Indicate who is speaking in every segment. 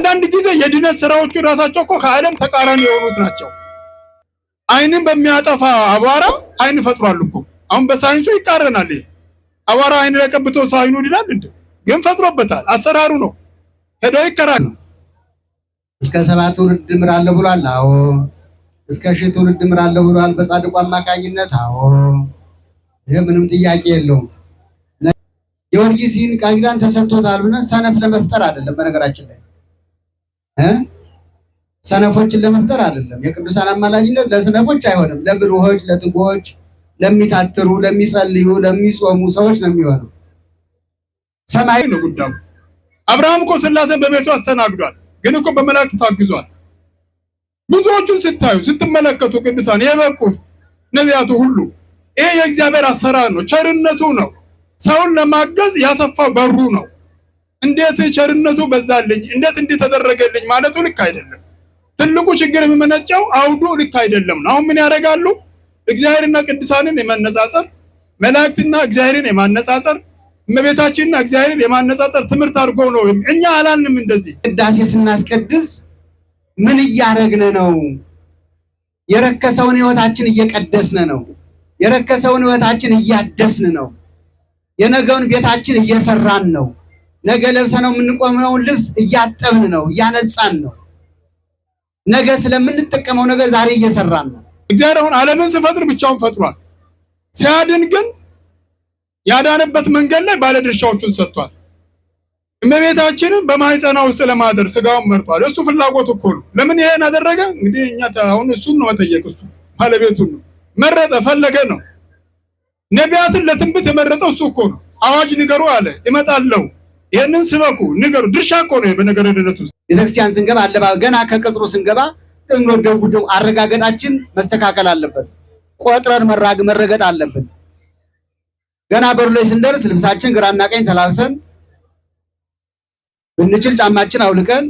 Speaker 1: አንዳንድ ጊዜ የድነት ስራዎቹ ራሳቸው እኮ ከዓለም ተቃራኒ የሆኑት ናቸው። አይንን በሚያጠፋ አቧራ አይን ፈጥሯል እኮ። አሁን በሳይንሱ ይቃረናል። ይሄ አቧራ አይን ላይ ቀብቶ ሳይኑ ይላል እንዴ? ግን ፈጥሮበታል። አሰራሩ ነው። ሄደው ይከራል።
Speaker 2: እስከ 7 ትውልድ እምራለሁ ብሏል። አዎ። እስከ 1000 ትውልድ እምራለሁ ብሏል በጻድቁ አማካኝነት። አዎ። ይሄ ምንም ጥያቄ የለውም። ጊዮርጊስን ቃል ኪዳን ተሰጥቶታል ብለን ሰነፍ ለመፍጠር አይደለም። በነገራችን ላይ ሰነፎችን ለመፍጠር አይደለም። የቅዱሳን አማላጅነት ለሰነፎች አይሆንም። ለብልሆች፣ ለትጉዎች፣ ለሚታትሩ፣ ለሚጸልዩ፣ ለሚጾሙ ሰዎች ነው የሚሆነው። ሰማይ ነው ጉዳዩ። አብርሃም እኮ ሥላሴን በቤቱ አስተናግዷል። ግን እኮ በመላእክት ታግዟል። ብዙዎቹን ስታዩ ስትመለከቱ ቅዱሳን የበቁት ነቢያቱ ሁሉ ይሄ የእግዚአብሔር አሰራር ነው፣ ቸርነቱ ነው። ሰውን ለማገዝ ያሰፋው በሩ ነው። እንዴት ቸርነቱ በዛልኝ፣ እንዴት እንዲህ ተደረገልኝ ማለቱ ልክ አይደለም። ትልቁ ችግር የሚመነጨው አውዱ ልክ አይደለም። አሁን ምን ያደርጋሉ? እግዚአብሔርና ቅዱሳንን የማነጻጸር መላእክትና እግዚአብሔርን የማነጻጸር እመቤታችንና እግዚአብሔርን የማነጻጸር ትምህርት አድርጎ ነው። እኛ አላልንም እንደዚህ። ቅዳሴ ስናስቀድስ ምን እያረግን ነው? የረከሰውን ሕይወታችን እየቀደስን ነው። የረከሰውን ሕይወታችን እያደስን ነው። የነገውን ቤታችን እየሰራን ነው። ነገ ለብሰነው የምንቆመውን ልብስ እያጠብን ነው፣ እያነጻን ነው። ነገ ስለምንጠቀመው ነገር ዛሬ እየሰራን ነው።
Speaker 1: እግዚአብሔር አሁን ዓለምን ሲፈጥር ብቻውን ፈጥሯል። ሲያድን ግን ያዳነበት መንገድ ላይ ባለድርሻዎቹን ሰጥቷል። እመቤታችንን በማህፀኗ ውስጥ ለማደር ስጋውን መርጧል። እሱ ፍላጎት እኮ ነው። ለምን ይሄን አደረገ? እንግዲህ እኛ አሁን እሱን ነው መጠየቅ። እሱ ባለቤቱን ነው መረጠ፣ ፈለገ ነው። ነቢያትን ለትንቢት የመረጠው እሱ እኮ ነው። አዋጅ ንገሩ አለ፣ እመጣለሁ። ይሄንን ስበኩ ንገሩ። ድርሻ እኮ ነው በነገረ ድነት ውስጥ።
Speaker 2: ቤተክርስቲያን ስንገባ ገና ከቅጥሩ ስንገባ ደው አረጋገጣችን መስተካከል አለበት። ቆጥረን መረገጥ አለብን። ገና በሩ ላይ ስንደርስ ልብሳችን ግራና ቀኝ ተላብሰን ብንችል ጫማችን አውልቀን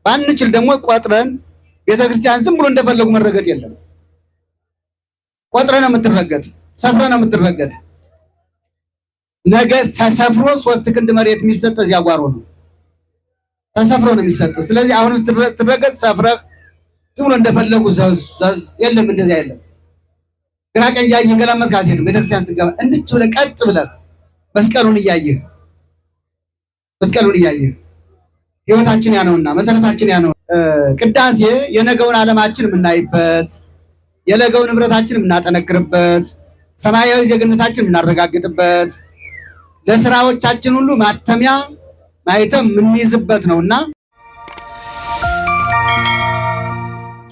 Speaker 2: ባንችል ደግሞ ቆጥረን። ቤተክርስቲያን ዝም ብሎ እንደፈለጉ መረገጥ የለም። ቆጥረን ነው የምትረገጥ፣ ሰፍረን ነው የምትረገጥ። ነገ ተሰፍሮ 3 ክንድ መሬት የሚሰጥ እዚያ ጓሮ ነው። ተሰፍሮ ነው የሚሰጥ። ስለዚህ አሁን ትረገጥ ሰፍረህ ዝም ብሎ እንደፈለጉ ዘዝ የለም፣ እንደዚያ የለም። ግራ ቀኝ እያየህ ገላመጥክ አትሄድም። ቤተክርስቲያን ስገባ እንድች ብለህ ቀጥ ብለህ መስቀሉን እያየህ ሕይወታችን ያነውና መሰረታችን ያነው። ቅዳሴ የነገውን ዓለማችን የምናይበት፣ የነገውን ንብረታችን የምናጠነክርበት፣ ሰማያዊ ዜግነታችን የምናረጋግጥበት፣ ለስራዎቻችን ሁሉ ማተሚያ ማይተም የምንይዝበት ነውና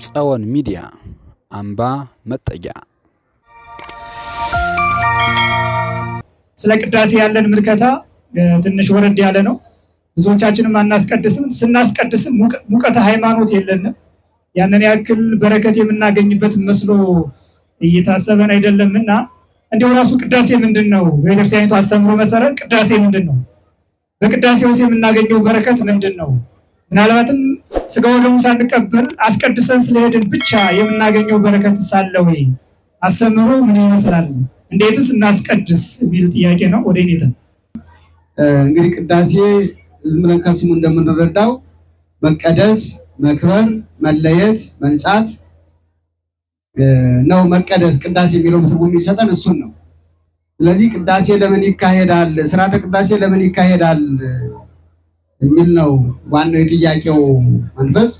Speaker 3: ጸወን ሚዲያ አምባ መጠጊያ።
Speaker 4: ስለ ቅዳሴ ያለን ምልከታ ትንሽ ወረድ ያለ ነው። ብዙዎቻችንም አናስቀድስም። ስናስቀድስም ሙቀተ ሃይማኖት የለንም። ያንን ያክል በረከት የምናገኝበት መስሎ እየታሰበን አይደለምና እንደው ራሱ ቅዳሴ ምንድነው? በቤተክርስቲያኒቱ አስተምሮ መሰረት ቅዳሴ ምንድነው? በቅዳሴው የምናገኘው በረከት ምንድነው? ምናልባትም ስጋው ደሙ ሳንቀበል አስቀድሰን ስለሄድን ብቻ የምናገኘው በረከት ሳለ ወይ? አስተምሮ ምን ይመስላል? እንዴትስ እናስቀድስ የሚል ጥያቄ ነው። ወደ እኔ
Speaker 2: እንግዲህ ቅዳሴ ዝም ብለን ከስሙ እንደምንረዳው መቀደስ፣ መክበር፣ መለየት፣ መንጻት ነው። መቀደስ ቅዳሴ የሚለው ትርጉም የሚሰጠን እሱን ነው። ስለዚህ ቅዳሴ ለምን ይካሄዳል? ስርዓተ ቅዳሴ ለምን ይካሄዳል የሚል ነው ዋናው የጥያቄው መንፈስ።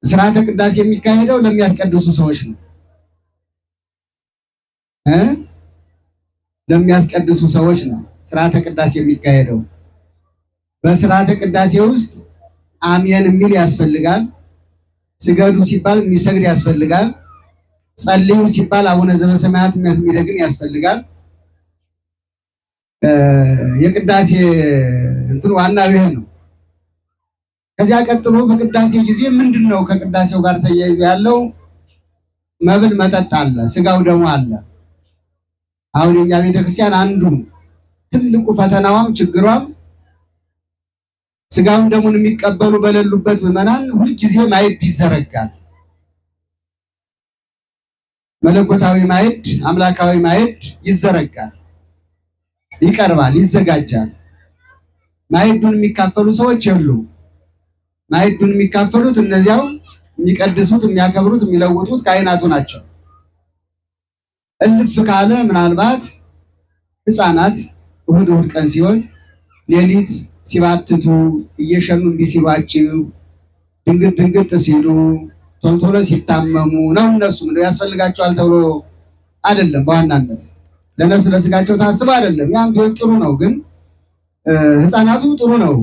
Speaker 2: ስርዓተ ቅዳሴ የሚካሄደው ለሚያስቀድሱ ሰዎች ነው። ለሚያስቀድሱ ሰዎች ነው ስርዓተ ቅዳሴ የሚካሄደው። በስርዓተ ቅዳሴ ውስጥ አሜን የሚል ያስፈልጋል። ስገዱ ሲባል የሚሰግድ ያስፈልጋል። ጸልዩ ሲባል አቡነ ዘበሰማያት የሚደግም ያስፈልጋል። የቅዳሴ እንትን ዋናው ይሄ ነው። ከዚያ ቀጥሎ በቅዳሴ ጊዜ ምንድነው ከቅዳሴው ጋር ተያይዞ ያለው? መብል መጠጥ አለ፣ ስጋው ደግሞ አለ። አሁን የኛ ቤተክርስቲያን አንዱ ትልቁ ፈተናዋም ችግሯም ስጋውን ደሙን የሚቀበሉ በሌሉበት ምዕመናን ሁልጊዜ ማዕድ ይዘረጋል። መለኮታዊ ማዕድ፣ አምላካዊ ማዕድ ይዘረጋል፣ ይቀርባል፣ ይዘጋጃል። ማዕዱን የሚካፈሉ ሰዎች የሉም። ማዕዱን የሚካፈሉት እነዚያው የሚቀድሱት፣ የሚያከብሩት፣ የሚለውጡት ካህናቱ ናቸው። እልፍ ካለ ምናልባት ሕፃናት እሑድ ቀን ሲሆን ሌሊት ሲባትቱ እየሸኑ እንዲህ ሲሏችሁ ድንግጥ ሲሉ ቶሎ ሲታመሙ ነው። እነሱ ምን ያስፈልጋቸዋል ተብሎ አይደለም። በዋናነት ለነፍስ ለስጋቸው ታስበው አይደለም። ያም ቢሆን ጥሩ ነው። ግን ሕፃናቱ ጥሩ ነው።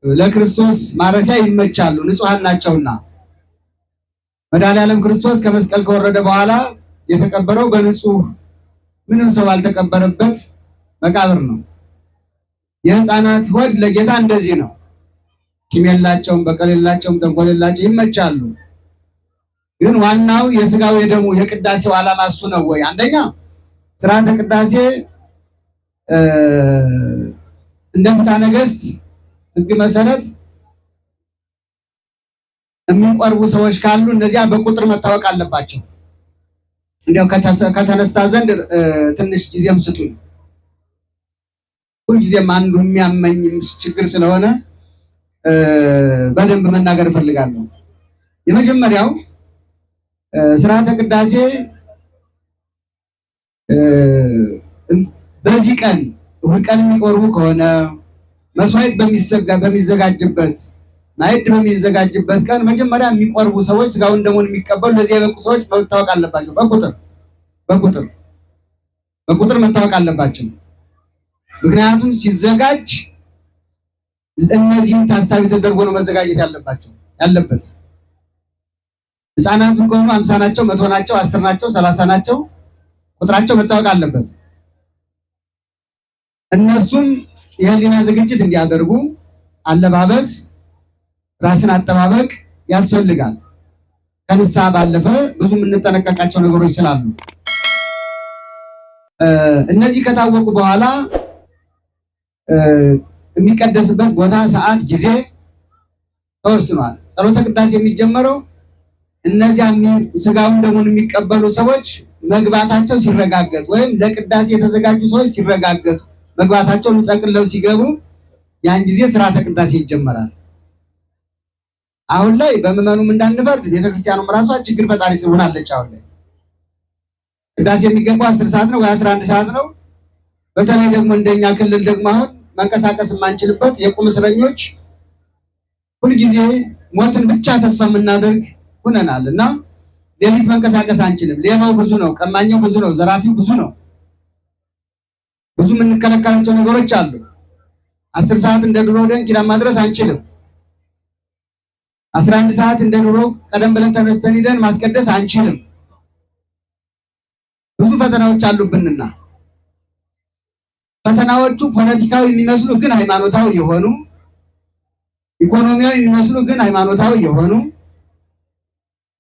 Speaker 2: ለክርስቶስ ማረፊያ ይመቻሉ፣ ንጹሐን ናቸውና። መድኃኔዓለም ክርስቶስ ከመስቀል ከወረደ በኋላ የተቀበረው በንጹህ ምንም ሰው ባልተቀበረበት መቃብር ነው። የሕፃናት ሆድ ለጌታ እንደዚህ ነው። ቂም የላቸውም፣ በቀል የላቸውም፣ ተንኮል የላቸውም፣ ይመቻሉ። ግን ዋናው የስጋው የደሙ የቅዳሴው ዓላማ እሱ ነው ወይ? አንደኛ ስርዓተ ቅዳሴ እንደ ፍትሐ ነገሥት ሕግ መሰረት የሚቆርቡ ሰዎች ካሉ እነዚያ በቁጥር መታወቅ አለባቸው። እንዲያው ከተነሳ ዘንድ ትንሽ ጊዜም ስጡኝ። ሁልጊዜም አንዱ የሚያመኝ ችግር ስለሆነ በደንብ መናገር እፈልጋለሁ። የመጀመሪያው ስርዓተ ቅዳሴ በዚህ ቀን እሑድ ቀን የሚቆርቡ ከሆነ መስዋዕት በሚዘጋጅበት ማዕድ በሚዘጋጅበት ቀን መጀመሪያ የሚቆርቡ ሰዎች ስጋውን ደሙን የሚቀበሉ ለዚህ የበቁ ሰዎች መታወቅ አለባቸው። በቁጥር መታወቅ አለባቸው። ምክንያቱም ሲዘጋጅ እነዚህን ታሳቢ ተደርጎ ነው መዘጋጀት ያለበት። ሕፃናት ከሆኑ 50 ናቸው፣ 100 ናቸው፣ 10 ናቸው፣ 30 ናቸው፣ ቁጥራቸው መታወቅ አለበት። እነሱም የህሊና ዝግጅት እንዲያደርጉ አለባበስ፣ ራስን አጠባበቅ ያስፈልጋል። ከንስሐ ባለፈ ብዙ የምንጠነቀቃቸው ነገሮች ስላሉ እነዚህ ከታወቁ በኋላ የሚቀደስበት ቦታ፣ ሰዓት፣ ጊዜ ተወስኗል። ጸሎተ ቅዳሴ የሚጀመረው እነዚያ ስጋውን ደሙን የሚቀበሉ ሰዎች መግባታቸው ሲረጋገጥ ወይም ለቅዳሴ የተዘጋጁ ሰዎች ሲረጋገጡ መግባታቸውን ጠቅልለው ሲገቡ ያን ጊዜ ስርዓተ ቅዳሴ ይጀመራል። አሁን ላይ በምዕመኑም እንዳንፈርድ ቤተክርስቲያኑም ራሷ ችግር ፈጣሪ ሆናለች። አሁን ላይ ቅዳሴ የሚገባው 10 ሰዓት ነው ወይ 11 ሰዓት ነው። በተለይ ደግሞ እንደኛ ክልል ደግሞ አሁን መንቀሳቀስ የማንችልበት የቁም እስረኞች ሁልጊዜ ሞትን ብቻ ተስፋ የምናደርግ ሆነናል እና ሌሊት መንቀሳቀስ አንችልም። ሌባው ብዙ ነው፣ ቀማኛው ብዙ ነው፣ ዘራፊው ብዙ ነው። ብዙ የምንከለከላቸው ነገሮች አሉ። 10 ሰዓት እንደ ድሮ ደን ኪዳን ማድረስ አንችልም። 11 ሰዓት እንደ ድሮ ቀደም ብለን ተነስተን ሄደን ማስቀደስ አንችልም። ብዙ ፈተናዎች አሉብንና ፈተናዎቹ ፖለቲካዊ የሚመስሉ ግን ሃይማኖታዊ የሆኑ፣ ኢኮኖሚያዊ የሚመስሉ ግን ሃይማኖታዊ የሆኑ፣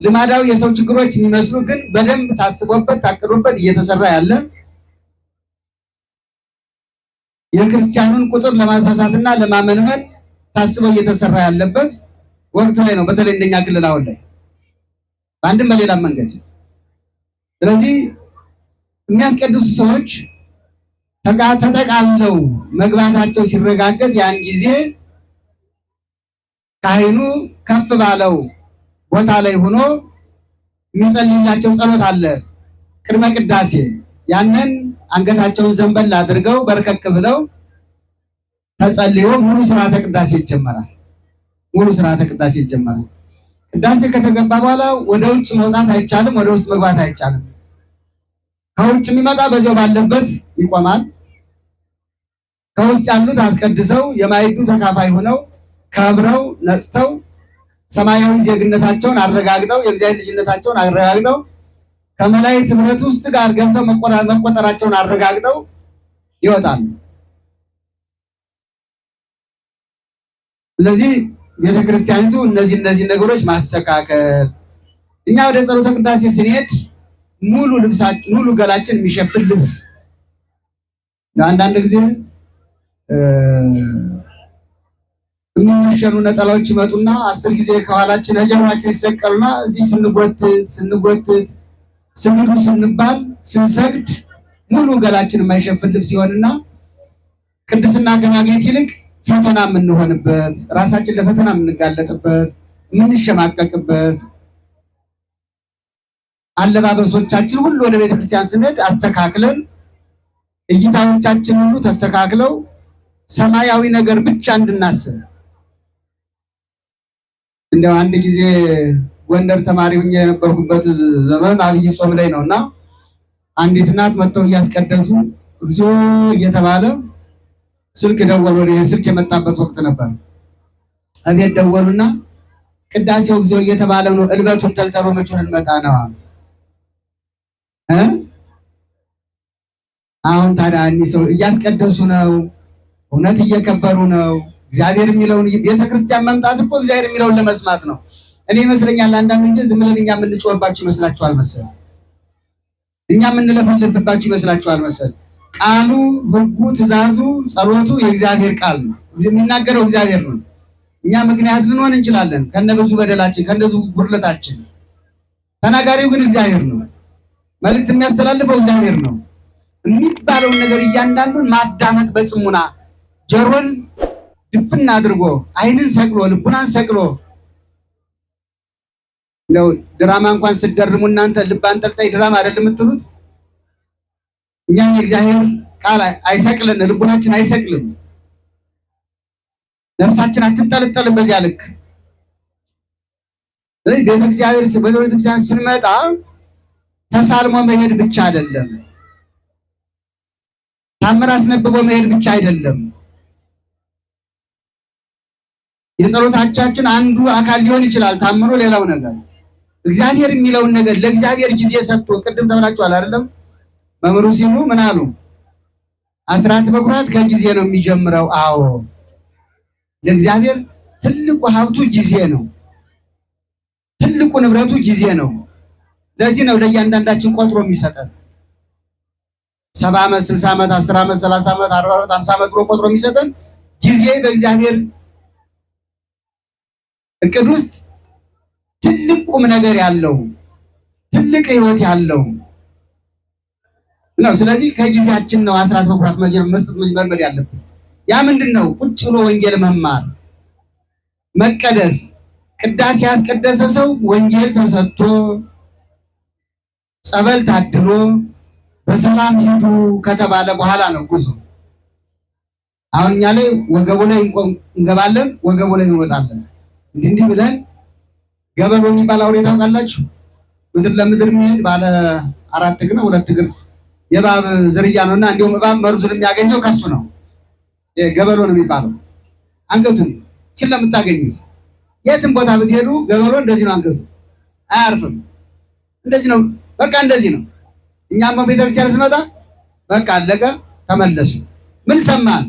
Speaker 2: ልማዳዊ የሰው ችግሮች የሚመስሉ ግን በደንብ ታስቦበት ታቅዶበት እየተሰራ ያለ የክርስቲያኑን ቁጥር ለማሳሳትና ለማመንመን ታስቦ እየተሰራ ያለበት ወቅት ላይ ነው። በተለይ እንደኛ ክልል አሁን ላይ በአንድም በሌላም መንገድ። ስለዚህ የሚያስቀድሱ ሰዎች ተጠቃለው መግባታቸው ሲረጋገጥ ያን ጊዜ ካህኑ ከፍ ባለው ቦታ ላይ ሆኖ የሚጸልይላቸው ጸሎት አለ ቅድመ ቅዳሴ። ያንን አንገታቸውን ዘንበል አድርገው በርከክ ብለው ተጸልዮ ሙሉ ስርዓተ ቅዳሴ ይጀመራል። ቅዳሴ ከተገባ በኋላ ወደ ውጭ መውጣት አይቻልም፣ ወደ ውስጥ መግባት አይቻልም። ከውጭ የሚመጣ በዚያው ባለበት ይቆማል። ከውስጥ ያሉት አስቀድሰው የማዕዱ ተካፋይ ሆነው ከብረው ነጽተው ሰማያዊ ዜግነታቸውን አረጋግጠው የእግዚአብሔር ልጅነታቸውን አረጋግጠው ከመላእክት ህብረት ውስጥ ጋር ገብተው መቆጠራቸውን አረጋግጠው ይወጣሉ። ስለዚህ ቤተክርስቲያኒቱ እነዚህ ነገሮች ማስተካከል፣ እኛ ወደ ጸሎተ ቅዳሴ ስንሄድ ሙሉ ገላችን የሚሸፍን ልብስ አንዳንድ ጊዜ የሚመሸኑ ነጠላዎች ይመጡና 10 ጊዜ ከኋላችን ጀርባችን ይሰቀሉና እዚህ ስንጎትት ስግዱ ስንባል ስንሰግድ ሙሉ ገላችን የማይሸፍን ልብስ ይሆንና ቅድስና ከማግኘት ይልቅ ፈተና የምንሆንበት፣ ራሳችን ለፈተና የምንጋለጥበት፣ የምንሸማቀቅበት አለባበሶቻችን ሁሉ ወደ ቤተክርስቲያን ስንሄድ አስተካክለን እይታዎቻችን ሁሉ ተስተካክለው ሰማያዊ ነገር ብቻ እንድናስብ። እንደው አንድ ጊዜ ጎንደር ተማሪ ሆኜ የነበርኩበት ዘመን አብይ ጾም ላይ ነውና አንዲት እናት መጥተው እያስቀደሱ እግዚኦ እየተባለ ስልክ ደወሉ። ስልክ የመጣበት ወቅት ነበር። አቤት ደወሉና ቅዳሴው እግዚኦ እየተባለ ነው፣ እልበቱን ተልተሮ መቹን እንመጣ ነው። አሁን ታዲያ እኒህ ሰው እያስቀደሱ ነው፣ እውነት እየከበሩ ነው። እግዚአብሔር የሚለውን ቤተክርስቲያን መምጣት እኮ እግዚአብሔር የሚለውን ለመስማት ነው። እኔ ይመስለኛል አንዳንድ ጊዜ ዝም ብለን እኛ የምንጮህባችሁ ይመስላችኋል መሰል፣ እኛ የምንለፈልፍባችሁ ይመስላችኋል መሰል። ቃሉ፣ ሕጉ፣ ትእዛዙ፣ ጸሎቱ የእግዚአብሔር ቃል ነው። የሚናገረው እግዚአብሔር ነው። እኛ ምክንያት ልንሆን እንችላለን ከነብዙ በደላችን ከነብዙ ጉድለታችን። ተናጋሪው ግን እግዚአብሔር ነው። መልእክት የሚያስተላልፈው እግዚአብሔር ነው። የሚባለውን ነገር እያንዳንዱን ማዳመጥ በጽሙና ጆሮን ድፍና አድርጎ ዓይንን ሰቅሎ ልቡናን ሰቅሎ ነው። ድራማ እንኳን ስትደርሙ እናንተ ልብ አንጠልጣይ ድራማ አይደለም የምትሉት። እኛን የእግዚአብሔር ቃል አይሰቅልን፣ ልቡናችን አይሰቅልም፣ ነፍሳችን አትንጠለጠልም በዚያ ልክ። ስለዚህ ቤተክርስቲያን ስንመጣ ተሳልሞ መሄድ ብቻ አይደለም፣ ታምር አስነብቦ መሄድ ብቻ አይደለም። የጸሎታችን አንዱ አካል ሊሆን ይችላል ታምሮ፣ ሌላው ነገር እግዚአብሔር የሚለውን ነገር ለእግዚአብሔር ጊዜ ሰጥቶ ቅድም ተብላችኋል አይደለም? መምህሩ ሲሉ ምን አሉ? አስራት በኩራት ከጊዜ ነው የሚጀምረው። አዎ ለእግዚአብሔር ትልቁ ሀብቱ ጊዜ ነው። ትልቁ ንብረቱ ጊዜ ነው። ለዚህ ነው ለእያንዳንዳችን ቆጥሮ የሚሰጠን 70 ዓመት 60 ዓመት 10 ዓመት 30 ዓመት 40 ዓመት 50 ዓመት ብሎ ቆጥሮ የሚሰጠን ጊዜ በእግዚአብሔር እቅድ ውስጥ ትልቅ ቁም ነገር ያለው ትልቅ ሕይወት ያለው ነው። ስለዚህ ከጊዜያችን ነው አስራት በኩራት መስጠት መልመድ ያለብን። ያ ምንድነው? ቁጭ ብሎ ወንጌል መማር፣ መቀደስ። ቅዳሴ ያስቀደሰ ሰው ወንጌል ተሰጥቶ ጸበል ታድሎ በሰላም ሂዱ ከተባለ በኋላ ነው ጉዞ። አሁን እኛ ላይ ወገቡ ላይ እንገባለን፣ ወገቡ ላይ እንወጣለን። እንዲህ ብለን ገበሎ የሚባል አውሬ ታውቃላችሁ? ምድር ለምድር የሚሄድ ባለ 4 እግር 2 እግር የእባብ ዝርያ ነውና እንዲሁም እባብ መርዙን የሚያገኘው ከሱ ነው። ገበሎ ነው የሚባለው። አንገቱን ስለምታገኙት የትም ቦታ ብትሄዱ ገበሎ እንደዚህ ነው። አንገቱ አያርፍም። እንደዚህ ነው። በቃ እንደዚህ ነው። እኛም በቤተክርስቲያን ስንመጣ በቃ አለቀ፣ ተመለስ። ምን ሰማን?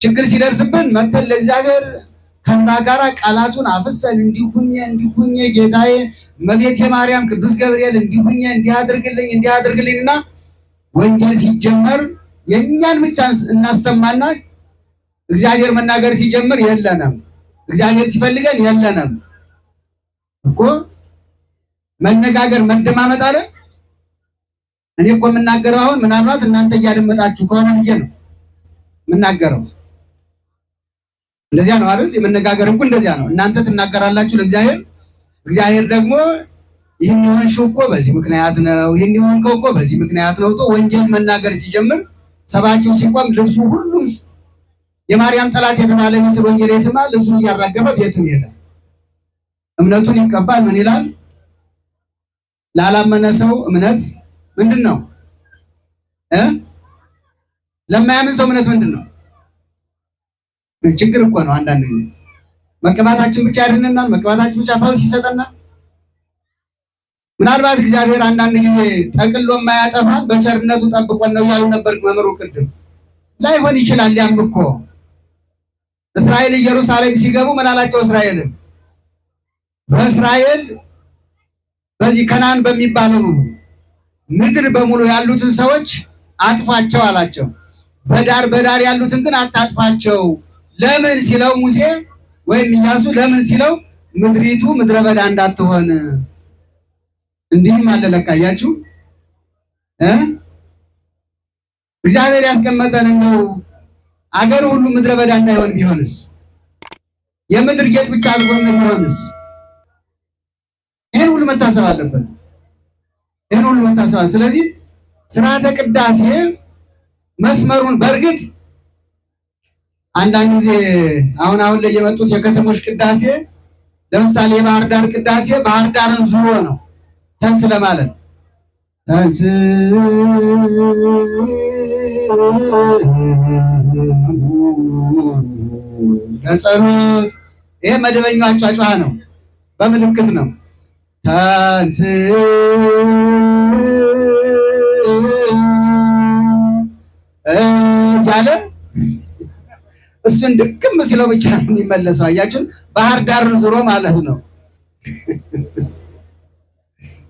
Speaker 2: ችግር ሲደርስብን መተን ለእግዚአብሔር ከእንባ ጋራ ቃላቱን አፍሰን እንዲሁኝ ጌታዬ፣ እመቤቴ ማርያም፣ ቅዱስ ገብርኤል እንዲሁኝ እንዲያደርግልኝና ወንጌል ሲጀመር የእኛን ብቻ እናሰማና እግዚአብሔር መናገር ሲጀምር የለንም። እግዚአብሔር ሲፈልገን የለንም እኮ መነጋገር መደማመጥ አይደል? እኔ እኮ የምናገረው አሁን ምናልባት እናንተ እያደመጣችሁ ከሆነ ብዬ ነው የምናገረው። እንደዚያ ነው አይደል? የመነጋገር እኮ እንደዚያ ነው። እናንተ ትናገራላችሁ ለእግዚአብሔር፣ እግዚአብሔር ደግሞ ይህን የሆንሽው እኮ በዚህ ምክንያት ነው፣ ይህን የሆንከው እኮ በዚህ ምክንያት ነው። ወንጌል መናገር ሲጀምር ሰባኪው ሲቆም ልብሱ ሁሉ የማርያም ጠላት የተባለ ምስል ወንጌል ይስማ፣ ልብሱን እያራገፈ ቤቱን ይሄዳል። እምነቱን ይቀባል። ምን ይላል? ላላመነ ሰው እምነት ምንድን ነው? ለማያምን ሰው እምነት ምንድን ነው? ችግር እኮ ነው። አንዳንድ ጊዜ መቀባታችን ብቻ ያድነናል፣ መቀባታችን ብቻ ፈውስ ይሰጠናል። ምናልባት እግዚአብሔር አንዳንድ ጊዜ ጠቅሎ የማያጠፋን በቸርነቱ ጠብቆን ነው ያሉ ነበር መምህሩ ቅድም። ላይሆን ይችላል። ያም እኮ እስራኤል ኢየሩሳሌም ሲገቡ ምን አላቸው? እስራኤልን በእስራኤል በዚህ ከናን በሚባለው ምድር በሙሉ ያሉትን ሰዎች አጥፋቸው አላቸው። በዳር ያሉትን ግን አታጥፋቸው። ለምን ሲለው ሙሴ ወይም ኢያሱ ለምን ሲለው ምድሪቱ ምድረ በዳ እንዳትሆን። እንዲህም አለ ለካ አያችሁ እግዚአብሔር ያስቀመጠን እንደው አገር ሁሉ ምድረ በዳ እንዳይሆን ቢሆንስ? የምድር ጌጥ ብቻ አልሆን ቢሆንስ? ይሄን ሁሉ መታሰብ አለበት። ይሄን ሁሉ መታሰብ። ስለዚህ ስርዓተ ቅዳሴ መስመሩን በእርግጥ አንዳንድ ጊዜ አሁን ላይ የመጡት የከተሞች ቅዳሴ ለምሳሌ የባህር ዳር ቅዳሴ ባህር ዳርን ዙሮ ነው ተንስ ለማለት ተንስ ለጸሎት ይሄ መደበኛው አጫጫ ነው፣ በምልክት ነው። ተንስ ያለ እሱን ድክም ሲለው ብቻ ነው የሚመለሰው። አያችሁ፣ ባህር ዳር ዙሮ ማለት ነው።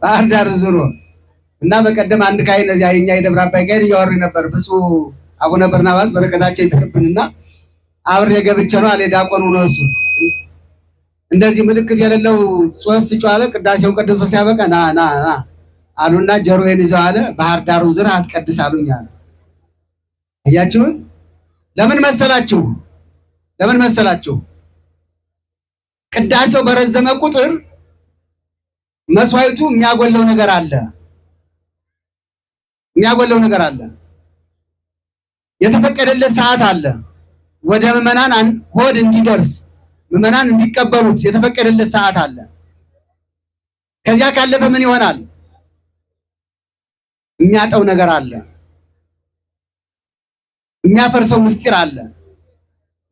Speaker 2: ባህር ዳር ዙሮ እና በቀደም አንድ ካህን እዚያ የኛ የደብረ አባይ ጋር እያወሩ ነበር። ብፁዕ አቡነ በርናባስ በረከታቸው ይደርብንና አብሬ ገብቼ ነው አለ ዲያቆኑ ነው እሱ እንደዚህ ምልክት የሌለው ጾስ ሲጫለ ቅዳሴው ቀድሶ ሲያበቃ ና ና ና አሉና ጀሮዬን ይዘው አለ ባህር ዳሩን ዝራ አትቀድስ አሉኝ አለ። አያችሁት? ለምን መሰላችሁ? ለምን መሰላችሁ? ቅዳሴው በረዘመ ቁጥር መስዋዕቱ የሚያጎለው ነገር አለ። የሚያጎለው ነገር አለ። የተፈቀደለት ሰዓት አለ። ወደ ምዕመናን ሆድ እንዲደርስ ምዕመናን እንዲቀበሉት የተፈቀደለት ሰዓት አለ። ከዚያ ካለፈ ምን ይሆናል? የሚያጠው ነገር አለ። የሚያፈርሰው ምስጢር አለ።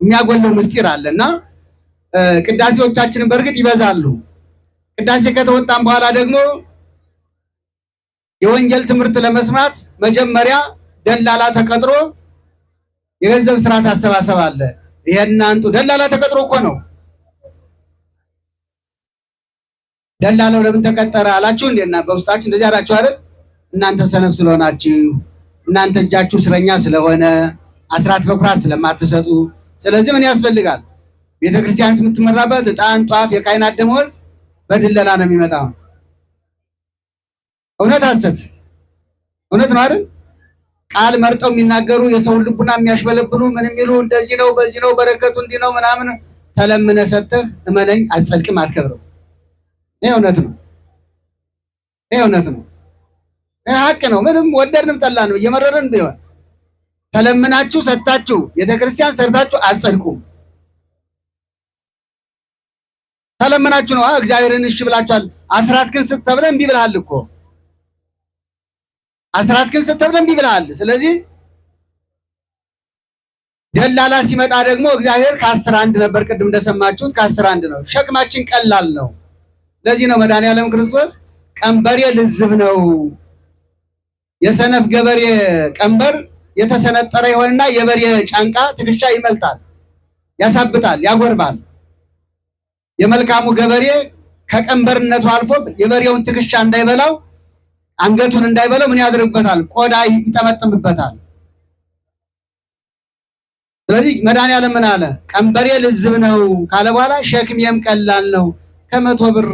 Speaker 2: የሚያጎለው ምስጢር አለ እና ቅዳሴዎቻችንን በእርግጥ ይበዛሉ። ቅዳሴ ከተወጣም በኋላ ደግሞ የወንጌል ትምህርት ለመስማት መጀመሪያ ደላላ ተቀጥሮ የገንዘብ ስርዓት አሰባሰብ አለ። ይሄን አንጡ ደላላ ተቀጥሮ እኮ ነው። ደላላው ለምን ተቀጠረ አላችሁ እንዴና በውስጣችሁ እንደዚህ አላችሁ አይደል? እናንተ ሰነፍ ስለሆናችሁ፣ እናንተ እጃችሁ እስረኛ ስለሆነ፣ አስራት በኩራት ስለማትሰጡ፣ ስለዚህ ምን ያስፈልጋል? ቤተክርስቲያን የምትመራበት ዕጣን፣ ጧፍ፣ የካህናት ደመወዝ በድለላ ነው የሚመጣው። እውነት ሐሰት? እውነት ነው አይደል? ቃል መርጠው የሚናገሩ የሰው ልቡና የሚያሽበለብሉ ምን የሚሉ እንደዚህ ነው በዚህ ነው በረከቱ እንዲህ ነው ምናምን ተለምነ ሰተህ እመነኝ አትጸድቅም፣ አትከብረው። ይሄ እውነት ነው። ይሄ እውነት ነው። ይሄ ሀቅ ነው። ምንም ወደድንም ጠላንም እየመረረን ቢሆን ተለምናችሁ ሰጣችሁ ቤተክርስቲያን ሰርታችሁ አትጸድቁም። ተለምናችሁ ነው እግዚአብሔርን እሺ ብላችኋል። አስራት ግን ስትተብለ እምቢ ብለሃል እኮ አስራት ግን ስትተብለ እምቢ ብለሃል። ስለዚህ ደላላ ሲመጣ ደግሞ እግዚአብሔር ከ10 1 ነበር ቅድም እንደሰማችሁት ከ10 1 ነው። ሸክማችን ቀላል ነው። ለዚህ ነው መድኃኒዓለም ክርስቶስ ቀንበሬ ልዝብ ነው። የሰነፍ ገበሬ ቀንበር የተሰነጠረ ይሆንና የበሬ ጫንቃ ትከሻ ይመልጣል፣ ያሳብጣል፣ ያጎርባል። የመልካሙ ገበሬ ከቀንበርነቱ አልፎ የበሬውን ትከሻ እንዳይበላው አንገቱን እንዳይበላው ምን ያደርግበታል? ቆዳ ይጠመጥምበታል። ስለዚህ መድኃኒዓለም ምን አለ? ቀንበሬ ልዝብ ነው ካለ በኋላ ሸክሜም ቀላል ነው። ከ100 ብር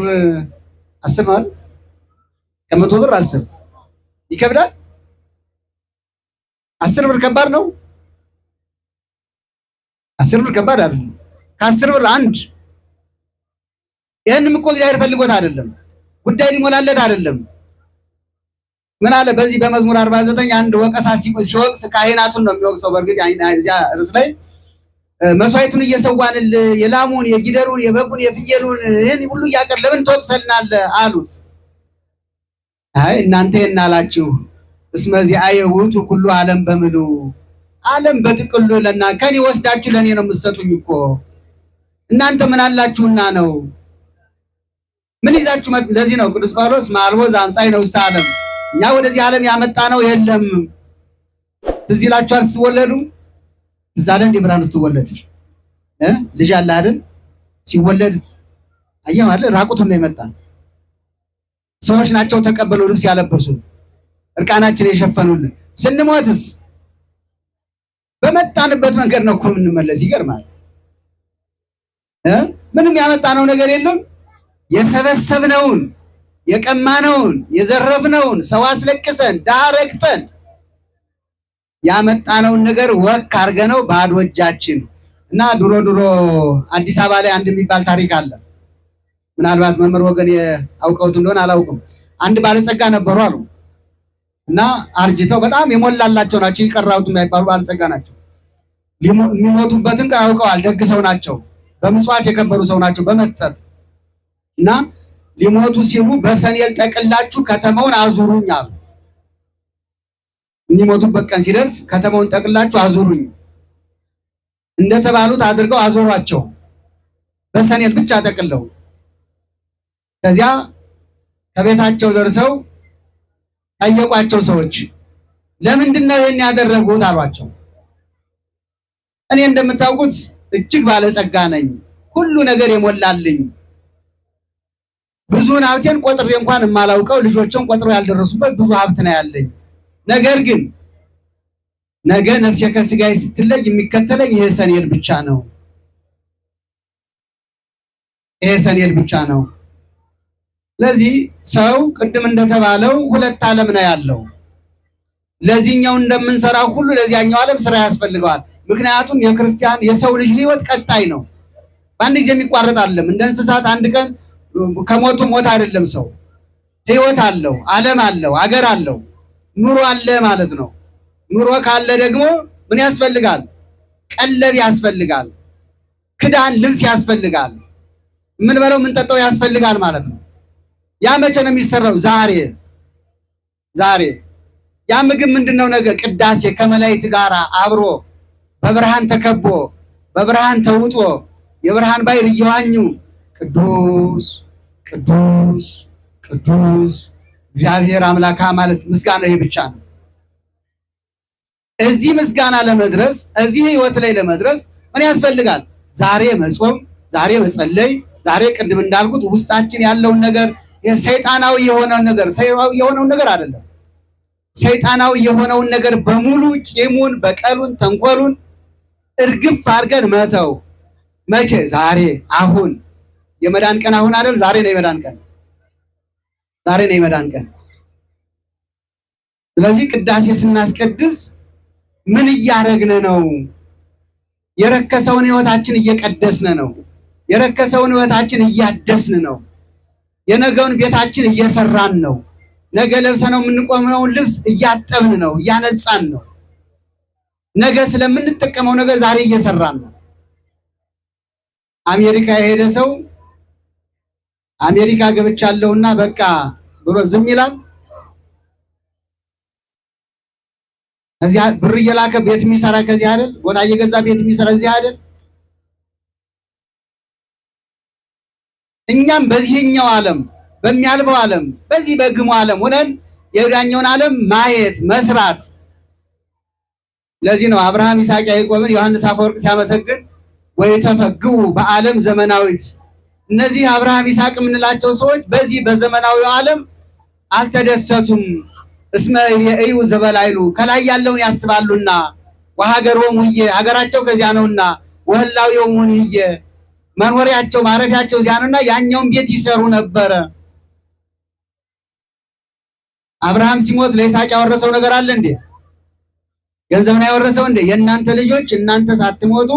Speaker 2: 10 ነው አይደል? ከ100 ብር 10 ይከብዳል። 10 ብር ከባድ ነው። 10 ብር ከባድ አይደለም። ከ10 ብር 1 ይሄንም እኮ እግዚአብሔር ፈልጎት አይደለም፣ ጉዳይ ሊሞላለት አይደለም። ምን አለ በዚህ በመዝሙር 49 አንድ ወቀሳ ሲወቅስ ካህናቱን ነው የሚወቅሰው። በእርግጥ እዚያ ርዕስ ላይ መስዋዕቱን እየሰዋንል የላሙን የጊደሩን የበጉን የፍየሉን ይሄን ሁሉ እያቀር ለምን ትወቅሰልናለህ አሉት። አይ እናንተ እናላችሁ እስመዚህ አይሁቱ ሁሉ ዓለም በምሉ ዓለም በጥቅሉ ለና ከኔ ወስዳችሁ ለኔ ነው የምትሰጡኝ እኮ እናንተ ምን አላችሁና ነው? ምን ይዛችሁ? ለዚህ ነው ቅዱስ ጳውሎስ ማልቦ ዛምጻይ ነው ውስጥ ዓለም እኛ ወደዚህ ዓለም ያመጣ ነው የለም። ትዝ ይላችኋል ስትወለዱ ዛለ እንደ ብርሃን ስትወለድ ልጅ አለ አይደል? ሲወለድ አየህ አይደል? ራቁቱን ነው የመጣ። ሰዎች ናቸው ተቀበለው ልብስ ያለበሱን እርቃናችን የሸፈኑልን። ስንሞትስ በመጣንበት መንገድ ነው እኮ የምንመለስ። ይገርማል። ምንም ያመጣነው ነገር የለም። የሰበሰብነውን የቀማነውን የዘረፍነውን ሰው አስለቅሰን ድሃ ረግጠን ያመጣነውን ነገር ወክ አድርገነው ባዶ እጃችን እና ድሮ አዲስ አበባ ላይ አንድ የሚባል ታሪክ አለ። ምናልባት መምህር ወገን አውቀውት እንደሆነ አላውቅም። አንድ ባለጸጋ ነበሩ አሉ እና አርጅተው በጣም የሞላላቸው ናቸው። ይቀራውት የማይባሉ ባለጸጋ ናቸው። የሚሞቱበትን ቀን አውቀዋል። ደግ ሰው ናቸው። በምጽዋት የከበሩ ሰው ናቸው በመስጠት እና ሊሞቱ ሲሉ በሰኔል ጠቅላችሁ ከተማውን አዙሩኝ አሉ። የሚሞቱበት ቀን ሲደርስ ከተማውን ጠቅላችሁ አዙሩኝ እንደተባሉት አድርገው አዞሯቸው። በሰኔል ብቻ ጠቅለው ከዚያ ከቤታቸው ደርሰው ጠየቋቸው ሰዎች። ለምንድን ነው ይሄን ያደረጉት አሏቸው። እኔ እንደምታውቁት እጅግ ባለጸጋ ነኝ፣ ሁሉ ነገር የሞላልኝ፣ ብዙውን ሀብቴን ቆጥሬ እንኳን የማላውቀው ልጆችን ቆጥረው ያልደረሱበት ብዙ ሀብት ነው ያለኝ። ነገር ግን ነገ ነፍሴ ከስጋዬ ስትለይ የሚከተለኝ ይሄ ሰኔል ብቻ ነው። ይሄ ሰኔል ብቻ ነው። ስለዚህ ሰው ቅድም እንደተባለው ሁለት ዓለም ነው ያለው። ለዚህኛው እንደምንሰራው ሁሉ ለዚያኛው ዓለም ስራ ያስፈልገዋል። ምክንያቱም የክርስቲያን የሰው ልጅ ህይወት ቀጣይ ነው። በአንድ ጊዜ የሚቋረጥ አይደለም። እንደ እንስሳት አንድ ቀን ከሞቱ ሞት አይደለም። ሰው ህይወት አለው፣ ዓለም አለው፣ አገር አለው፣ ኑሮ አለ ማለት ነው። ኑሮ ካለ ደግሞ ምን ያስፈልጋል? ቀለብ ያስፈልጋል፣ ክዳን ልብስ ያስፈልጋል፣ ምን በለው ምን ጠጣው ያስፈልጋል ማለት ነው። ያ መቼ ነው የሚሰራው? ዛሬ። ያ ምግብ ምንድነው? ነገ ቅዳሴ ከመላእክት ጋር አብሮ በብርሃን ተከቦ በብርሃን ተውጦ የብርሃን ባሕር እየዋኙ ቅዱስ ቅዱስ ቅዱስ እግዚአብሔር አምላካ ማለት ምስጋና ይሄ ብቻ ነው። እዚህ ምስጋና ለመድረስ እዚህ ህይወት ላይ ለመድረስ ምን ያስፈልጋል? ዛሬ መጾም፣ ዛሬ መጸለይ፣ ዛሬ ቅድም እንዳልኩት ውስጣችን ያለውን ነገር ሰይጣናዊ የሆነውን ነገር አይደለም። ሰይጣናዊ የሆነውን ነገር በሙሉ ቂሙን፣ በቀሉን፣ ተንኮሉን እርግፍ አድርገን መተው። መቼ? ዛሬ፣ አሁን። የመዳን ቀን አሁን አይደል? ዛሬ ነው የመዳን ቀን። ዛሬ ነው የመዳን ቀን። ስለዚህ ቅዳሴ ስናስቀድስ ምን እያደረግን ነው? የረከሰውን ህይወታችን እየቀደስን ነው። የረከሰውን ህይወታችን እያደስን ነው። የነገውን ቤታችን እየሰራን ነው። ነገ ለብሰነው የምንቆመውን ልብስ እያጠብን ነው፣ እያነጻን ነው። ነገ ስለምንጠቀመው ነገር ዛሬ እየሰራን ነው። አሜሪካ የሄደ ሰው አሜሪካ ገብቻለሁና በቃ ብሎ ዝም ይላል? እዚያ ብር እየላከ ቤት የሚሰራ ከዚህ አይደል? ቦታ እየገዛ ቤት የሚሰራ እዚህ አይደል? እኛም በዚህኛው ዓለም በሚያልፈው ዓለም በዚህ በግሙ ዓለም ሆነን የወዳኛውን ዓለም ማየት መስራት። ለዚህ ነው አብርሃም ይስሐቅ ያዕቆብን ዮሐንስ አፈወርቅ ሲያመሰግን ወይ ተፈግው በዓለም ዘመናዊት። እነዚህ አብርሃም ይስሐቅ የምንላቸው ሰዎች በዚህ በዘመናዊው ዓለም አልተደሰቱም። እስመ የእዩ ዘበላይሉ ከላይ ያለውን ያስባሉና ወሀገሮሙ ህየ ሀገራቸው ከዚያ ነውና ወህላዌሆሙ ህየ መኖሪያቸው ማረፊያቸው እዚያ ነውና ያኛውን ቤት ይሰሩ ነበረ። አብርሃም ሲሞት ለይስሐቅ ያወረሰው ነገር አለ እንዴ? ገንዘብን ያወረሰው እንዴ? የእናንተ ልጆች እናንተ ሳትሞቱ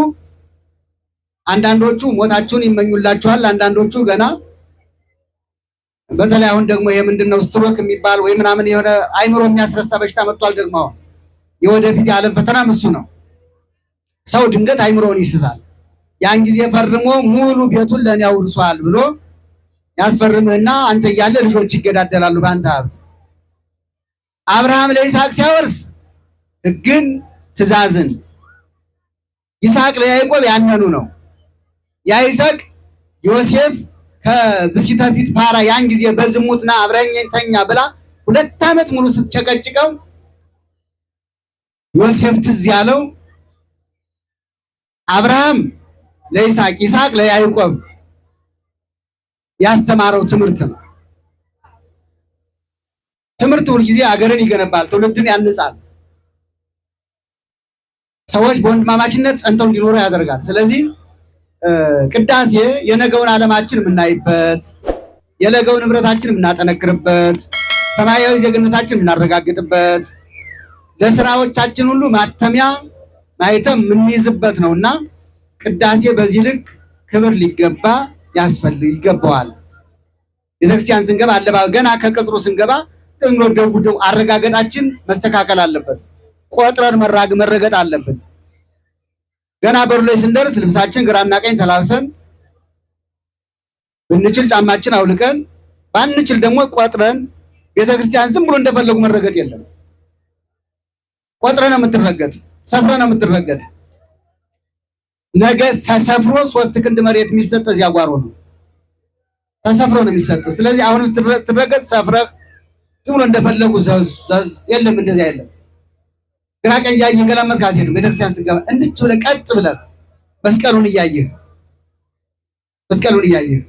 Speaker 2: አንዳንዶቹ ሞታችሁን ይመኙላችኋል፣ አንዳንዶቹ ገና በተለይ አሁን ደግሞ ይሄ ምንድነው ስትሮክ የሚባል ወይ ምናምን የሆነ አይምሮ የሚያስረሳ በሽታ መጥቷል። ደግሞ አሁን የወደፊት የዓለም ፈተናም እሱ ነው። ሰው ድንገት አይምሮውን ይስታል። ያን ጊዜ ፈርሞ ሙሉ ቤቱን ለኔ አውርሷል ብሎ ያስፈርምህና አንተ እያለ ልጆች ይገዳደላሉ በአንተ ሀብት። አብርሃም ለይስሐቅ ሲያወርስ ሕግን ትእዛዝን፣ ይስሐቅ ለያዕቆብ ያነኑ ነው። ያይስሐቅ ዮሴፍ ከብሲተ ፊት ፓራ ያን ጊዜ በዝሙትና አብረኸኝ ተኛ ብላ 2 ዓመት ሙሉ ስትጨቀጭቀው ዮሴፍ ትዝ ያለው አብርሃም ለይስሐቅ ይስሐቅ ለያዕቆብ ያስተማረው ትምህርት ነው። ትምህርት ሁልጊዜ አገርን ይገነባል፣ ትውልድን ያንጻል፣ ሰዎች በወንድማማችነት ጸንተው እንዲኖሩ ያደርጋል። ስለዚህ ቅዳሴ የነገውን ዓለማችን የምናይበት፣ የነገውን ንብረታችን የምናጠነክርበት፣ ሰማያዊ ዜግነታችን የምናረጋግጥበት፣ ለስራዎቻችን ሁሉ ማተሚያ ማይተም የምንይዝበት ነውና ቅዳሴ በዚህ ልክ ክብር ሊገባ ይገባዋል። ቤተክርስቲያን ስንገባ ገና ከቅጥሩ ስንገባ ደው አረጋገጣችን መስተካከል አለበት። ቆጥረን መረገጥ አለብን። ገና በሩ ላይ ስንደርስ ልብሳችን ግራና ቀኝ ተላብሰን ብንችል ጫማችን አውልቀን ባንችል ደግሞ ቆጥረን ቤተክርስቲያን ዝም ብሎ እንደፈለጉ መረገጥ የለም። ቆጥረን ነው የምትረገጥ፣ ሰፍረን ነው የምትረገጥ። ነገ ተሰፍሮ 3 ክንድ መሬት የሚሰጥ እዚያ ጓሮ ነው። ተሰፍሮ ነው የሚሰጥ። ስለዚህ አሁን ትረገጥ ሰፍረህ ዝም ብሎ እንደፈለጉ ዘዝ የለም፣ እንደዚያ የለም። ግራ ቀኝ እያየህ ገላመጥክ አትሄድም። ቤተክርስቲያን ስገባ እንድች ብለህ ቀጥ ብለህ መስቀሉን እያየህ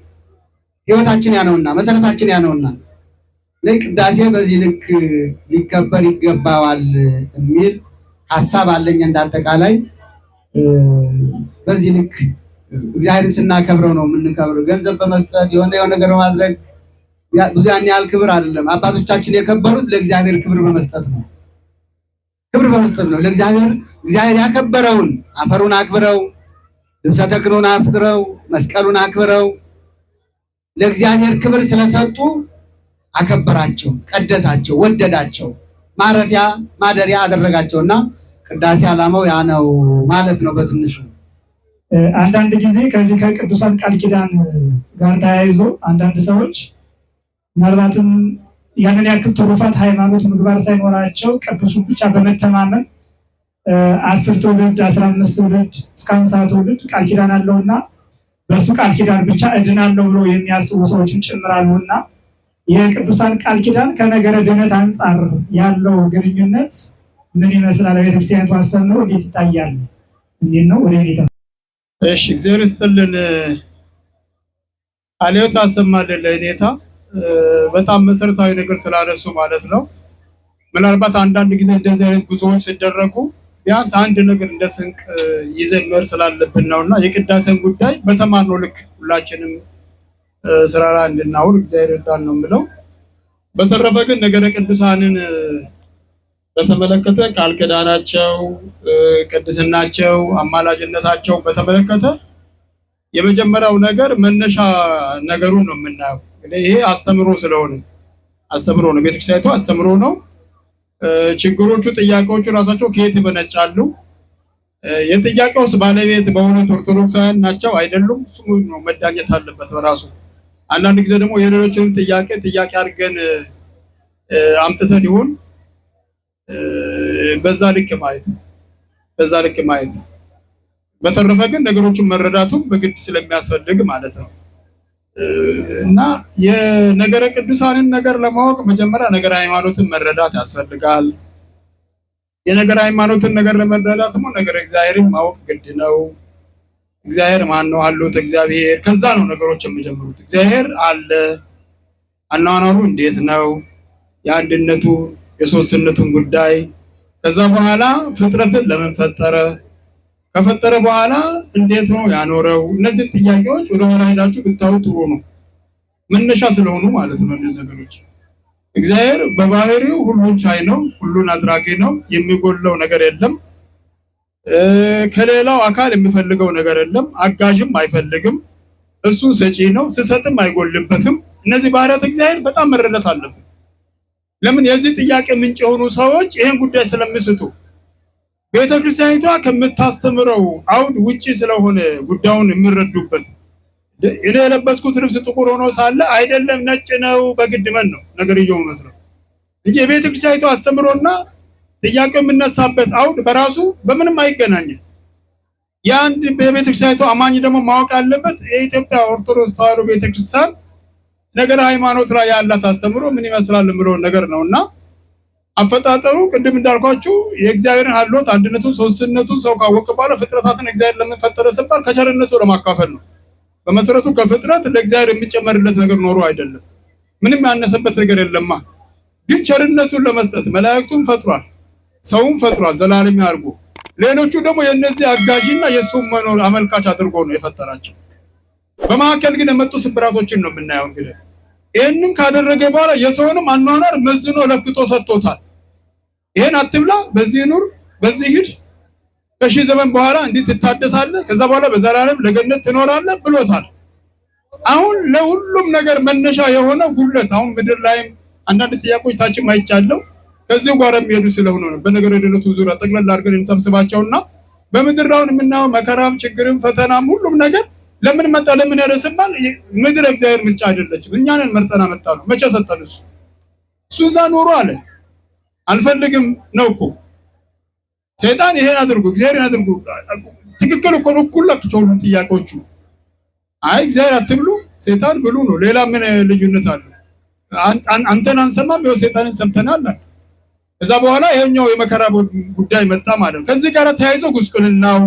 Speaker 2: ህይወታችን ያነውና መሰረታችን ያነውና ቅዳሴ በዚህ ልክ ሊከበር ይገባዋል የሚል ሐሳብ አለኝ። እንዳጠቃላይ በዚህ ልክ እግዚአብሔርን ስናከብረው ነው የምንከብረው። ገንዘብ በመስጠት የሆነ ነገር በማድረግ ብዙ ያን ያህል ክብር አይደለም። አባቶቻችን የከበሩት ለእግዚአብሔር ክብር በመስጠት ነው። እግዚአብሔር ያከበረውን አፈሩን አክብረው፣ ልብሰ ተክህኖን አክብረው፣ መስቀሉን አክብረው ለእግዚአብሔር ክብር ስለሰጡ አከበራቸው፣ ቀደሳቸው፣ ወደዳቸው፣ ማረፊያ ማደሪያ አደረጋቸውና ቅዳሴ ዓላማው ያ ነው ማለት ነው በትንሹ።
Speaker 4: አንዳንድ ጊዜ ከዚህ ከቅዱሳን ቃል ኪዳን ጋር ተያይዞ አንዳንድ ሰዎች ምናልባትም ያንን ያክል ትሩፋት ሃይማኖት ምግባር ሳይኖራቸው ቅዱሱን ብቻ በመተማመን 10 ትውልድ 15 ትውልድ እስከ 50 ትውልድ ቃል ኪዳን አለውና በሱ ቃል ኪዳን ብቻ እድናለሁ ብሎ የሚያስቡ ሰዎችን ጭምራሉና የቅዱሳን ቃል ኪዳን ከነገረ ድነት አንጻር ያለው ግንኙነት ምን ይመስላል? ቤተክርስቲያኑ አስተምሮ እንዴት ይታያል? እንዴት ነው ወደ ጌታ?
Speaker 1: እሺ እግዚአብሔር ይስጥልን። አሌውታ አሰማልን ለኔታ በጣም መሰረታዊ ነገር ስላነሱ ማለት ነው። ምናልባት አንዳንድ ጊዜ እንደዚህ አይነት ጉዞዎች ሲደረጉ ቢያንስ አንድ ነገር እንደ ስንቅ ይዘን መር ስላለብን ነውና የቅዳሴን ጉዳይ በተማርነው ልክ ሁላችንም ስራ ላይ እንድናውል እግዚአብሔር ይርዳን ነው የምለው። በተረፈ ግን ነገረ ቅዱሳንን በተመለከተ ቃል ኪዳናቸው፣ ቅድስናቸው፣ አማላጅነታቸው በተመለከተ የመጀመሪያው ነገር መነሻ ነገሩን ነው የምናየው። ይሄ አስተምሮ ስለሆነ አስተምሮ ነው፣ ቤተክርስቲያኒቱ አስተምሮ ነው። ችግሮቹ ጥያቄዎቹ ራሳቸው ከየት ይመነጫሉ? የጥያቄውስ ባለቤት በእውነት ኦርቶዶክሳውያን ናቸው አይደሉም? እሱ ነው መዳኘት አለበት በራሱ። አንዳንድ ጊዜ ደግሞ የሌሎችንም ጥያቄ አድርገን አምጥተን ይሁን በዛ ልክ ማየት። በተረፈ ግን ነገሮችን መረዳቱም በግድ ስለሚያስፈልግ ማለት ነው እና የነገረ ቅዱሳንን ነገር ለማወቅ መጀመሪያ ነገረ ሃይማኖትን መረዳት ያስፈልጋል። የነገረ ሃይማኖትን ነገር ለመረዳት ደግሞ ነገረ እግዚአብሔርን ማወቅ ግድ ነው። እግዚአብሔር ማን ነው? አሉት እግዚአብሔር። ከዛ ነው ነገሮች የሚጀምሩት። እግዚአብሔር አለ፣ አኗኗሩ እንዴት ነው? የአንድነቱ የሶስትነቱን ጉዳይ። ከዛ በኋላ ፍጥረትን ለምን ፈጠረ? ከፈጠረ በኋላ እንዴት ነው ያኖረው? እነዚህ ጥያቄዎች ወደ ኋላ ሄዳችሁ ብታዩ ጥሩ ነው፣ መነሻ ስለሆኑ ማለት ነው። እነዚህ ነገሮች እግዚአብሔር በባህሪው ሁሉን ቻይ ነው፣ ሁሉን አድራጊ ነው። የሚጎለው ነገር የለም። ከሌላው አካል የሚፈልገው ነገር የለም። አጋዥም አይፈልግም። እሱ ሰጪ ነው፣ ስሰጥም አይጎልበትም። እነዚህ ባህሪያት እግዚአብሔር በጣም መረዳት አለብን። ለምን? የዚህ ጥያቄ ምንጭ የሆኑ ሰዎች ይሄን ጉዳይ ስለሚስቱ ቤተክርስቲያኒቷ ከምታስተምረው አውድ ውጪ ስለሆነ ጉዳዩን የሚረዱበት። እኔ የለበስኩት ልብስ ጥቁር ሆኖ ሳለ አይደለም ነጭ ነው በግድመን ነው ነገርየው መስለው እንጂ የቤተክርስቲያኒቷ አስተምሮና ጥያቄው የምነሳበት አውድ በራሱ በምንም አይገናኝም። የአንድ በቤተክርስቲያኒቷ አማኝ ደግሞ ማወቅ አለበት የኢትዮጵያ ኦርቶዶክስ ተዋሕዶ ቤተክርስቲያን ነገረ ሃይማኖት ላይ ያላት አስተምሮ ምን ይመስላል ብለው ነገር ነውና አፈጣጠሩ ቅድም እንዳልኳችሁ የእግዚአብሔርን ሀልዎት አንድነቱን ሶስትነቱን ሰው ካወቀ በኋላ ፍጥረታትን እግዚአብሔር ለምን ፈጠረ ሲባል ከቸርነቱ ለማካፈል ነው። በመሰረቱ ከፍጥረት ለእግዚአብሔር የሚጨመርለት ነገር ኖሮ አይደለም። ምንም ያነሰበት ነገር የለማ። ግን ቸርነቱን ለመስጠት መላእክቱን ፈጥሯል፣ ሰውን ፈጥሯል ዘላለም ያርጉ። ሌሎቹ ደግሞ የነዚህ አጋዥና የሱም መኖር አመልካች አድርጎ ነው የፈጠራቸው። በመካከል ግን የመጡ ስብራቶችን ነው የምናየው። እንግዲህ ይህንን ካደረገ በኋላ የሰውንም አኗኗር መዝኖ ለክቶ ሰጥቶታል። ይሄን አትብላ፣ በዚህ ኑር፣ በዚህ ሂድ፣ ከሺህ ዘመን በኋላ እንዲህ ትታደሳለህ፣ ከዛ በኋላ በዘላለም ለገነት ትኖራለህ ብሎታል። አሁን ለሁሉም ነገር መነሻ የሆነው ጉለት አሁን ምድር ላይም አንዳንድ ጥያቄዎች ታችም አይቻለው ከዚህ ጋር የሚሄዱ ስለሆነ ነው። በነገረ ድነቱ ዙሪያ ጠቅለል አድርገን እንሰብስባቸውና በምድር ላይ የምናየው መከራም ችግርም ፈተናም ሁሉም ነገር ለምን መጣ ለምን ያደረሰባል? ምድር እግዚአብሔር ምርጫ አይደለችም። እኛንን መርጠና መጣ ነው። መቼ ሰጠን? እሱ እዛ ኖሮ አለ አልፈልግም ነው እኮ ሰይጣን ይሄን አድርጉ እግዚአብሔርን አድርጉ ትክክል እኮ ነው። እኩል ለጥቶሉ ጥያቄዎቹ አይ እግዚአብሔር አትብሉ ሰይጣን ብሉ ነው። ሌላ ምን ልዩነት አለ? አንተን አንሰማም ይኸው ሰይጣንን ሰምተናል። ከዛ በኋላ ይሄኛው የመከራ ጉዳይ መጣ ማለት ነው። ከዚህ ጋር ተያይዞ ጉስቁልናው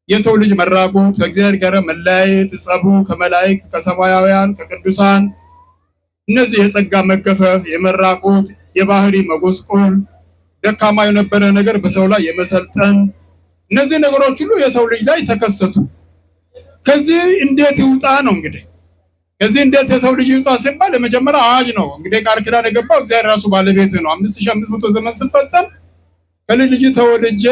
Speaker 1: የሰው ልጅ መራቆት ከእግዚአብሔር ጋር መለያየት ጸቡ ከመላእክት ከሰማያውያን ከቅዱሳን እነዚህ የጸጋ መገፈፍ የመራቆት የባህሪ መጎስቆል ደካማ የነበረ ነገር በሰው ላይ የመሰልጠን እነዚህ ነገሮች ሁሉ የሰው ልጅ ላይ ተከሰቱ። ከዚህ እንዴት ይውጣ ነው እንግዲህ ከዚህ እንዴት የሰው ልጅ ይውጣ ሲባል ለመጀመሪያ አዋጅ ነው እንግዲህ ቃል ኪዳን የገባው እግዚአብሔር ራሱ ባለቤት ነው። 5500 ዘመን ሲፈጸም ከልጅ ልጅ ተወልጄ